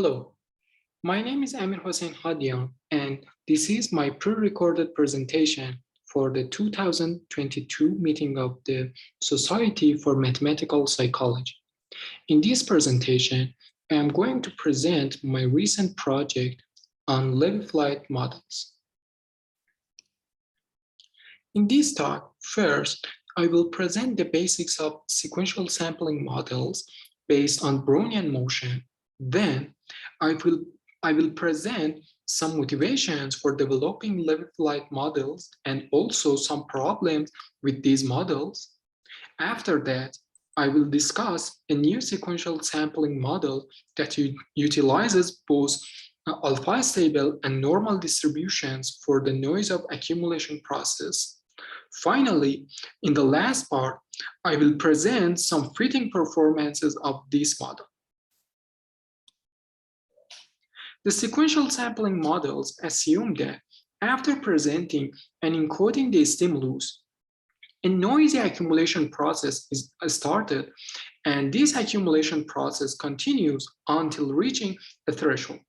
Hello, my name is Amir Hossein Hadian, and this is my pre-recorded presentation for the 2022 meeting of the Society for Mathematical Psychology. In this presentation, I am going to present my recent project on Levy flight models. In this talk, first, I will present the basics of sequential sampling models based on Brownian motion. Then, I will present some motivations for developing Levy flight models and also some problems with these models. After that, I will discuss a new sequential sampling model that utilizes both alpha stable and normal distributions for the noise of accumulation process. Finally, in the last part, I will present some fitting performances of this model. The sequential sampling models assume that after presenting and encoding the stimulus, a noisy accumulation process is started, and this accumulation process continues until reaching a threshold.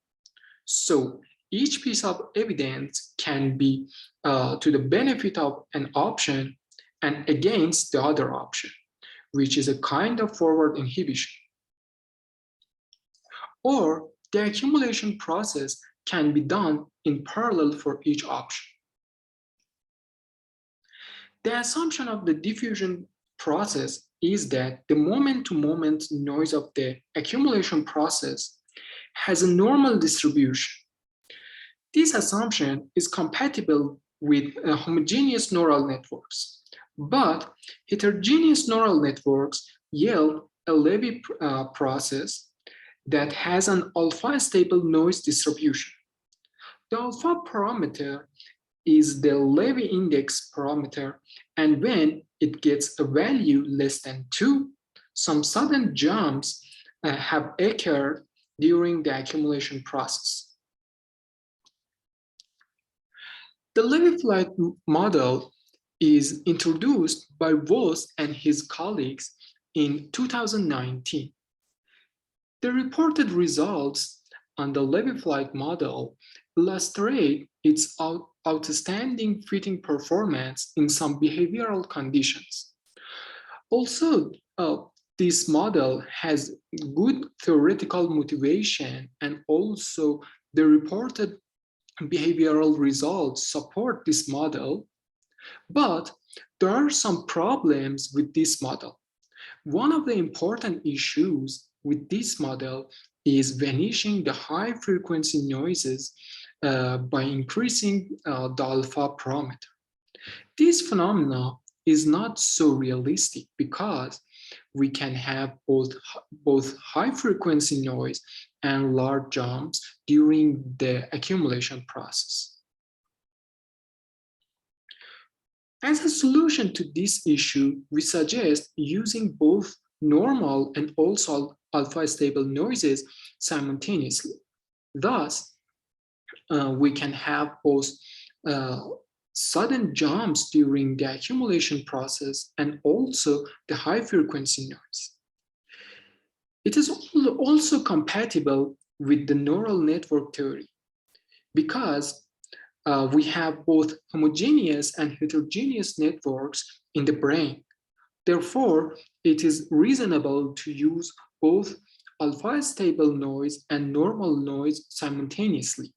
So each piece of evidence can be to the benefit of an option and against the other option, which is a kind of forward inhibition. Or the accumulation process can be done in parallel for each option. The assumption of the diffusion process is that the moment-to-moment noise of the accumulation process has a normal distribution. This assumption is compatible with homogeneous neural networks, but heterogeneous neural networks yield a Levy process that has an alpha stable noise distribution. The alpha parameter is the Levy index parameter, and when it gets a value less than 2, some sudden jumps have occurred during the accumulation process. The Levy flight model is introduced by Voss and his colleagues in 2019. The reported results on the Levy flight model illustrate its outstanding fitting performance in some behavioral conditions. Also, this model has good theoretical motivation, and also the reported behavioral results support this model, but there are some problems with this model. One of the important issues with this model is vanishing the high frequency noises by increasing the alpha parameter. This phenomenon is not so realistic because we can have both high frequency noise and large jumps during the accumulation process. As a solution to this issue, we suggest using both normal and also alpha stable noises simultaneously. Thus, we can have both sudden jumps during the accumulation process and also the high frequency noise. It is also compatible with the neural network theory because we have both homogeneous and heterogeneous networks in the brain. Therefore, it is reasonable to use both alpha stable noise and normal noise simultaneously.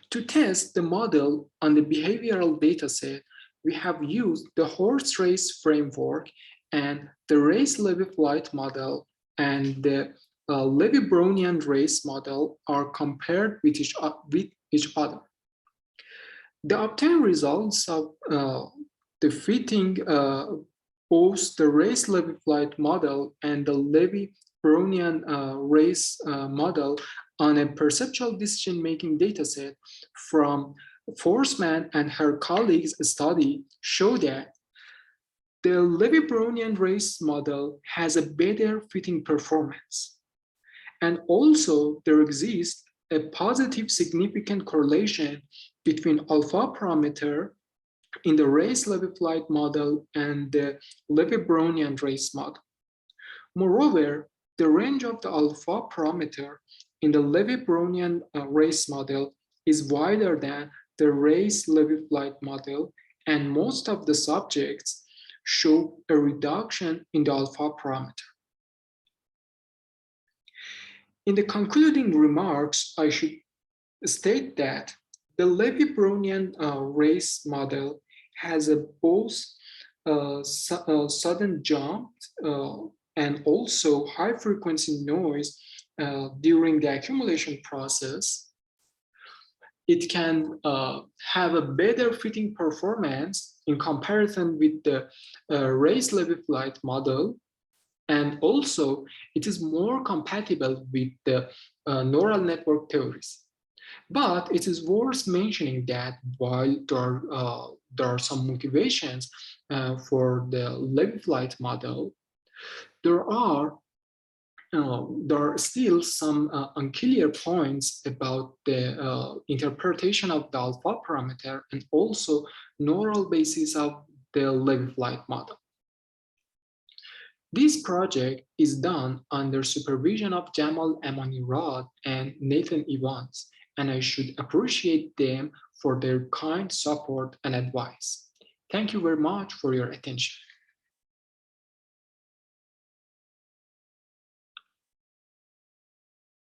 To test the model on the behavioral dataset, we have used the horse race framework and the race Levy flight model, and the Levy Brownian race model are compared with each other. The obtained results of the fitting both the race Levy flight model and the Levy Brownian race model on a perceptual decision-making dataset from Forsman and her colleagues' study show that the Levy Brownian race model has a better fitting performance. And also there exists a positive significant correlation between alpha parameter in the race Levy flight model and the Levy Brownian race model. Moreover, the range of the alpha parameter in the Levy-Brownian race model is wider than the race-Levy flight model, and most of the subjects show a reduction in the alpha parameter. In the concluding remarks, I should state that the Levy-Brownian race model has a both sudden jump and also high frequency noise during the accumulation process. It can have a better fitting performance in comparison with the race-Levy flight model, and also it is more compatible with the neural network theories. But it is worth mentioning that while there are some motivations for the Levy flight model, there are still some unclear points about the interpretation of the alpha parameter and also neural basis of the Levy flight model. This project is done under supervision of Jamal Amonirad and Nathan Evans, and I should appreciate them for their kind support and advice. Thank you very much for your attention.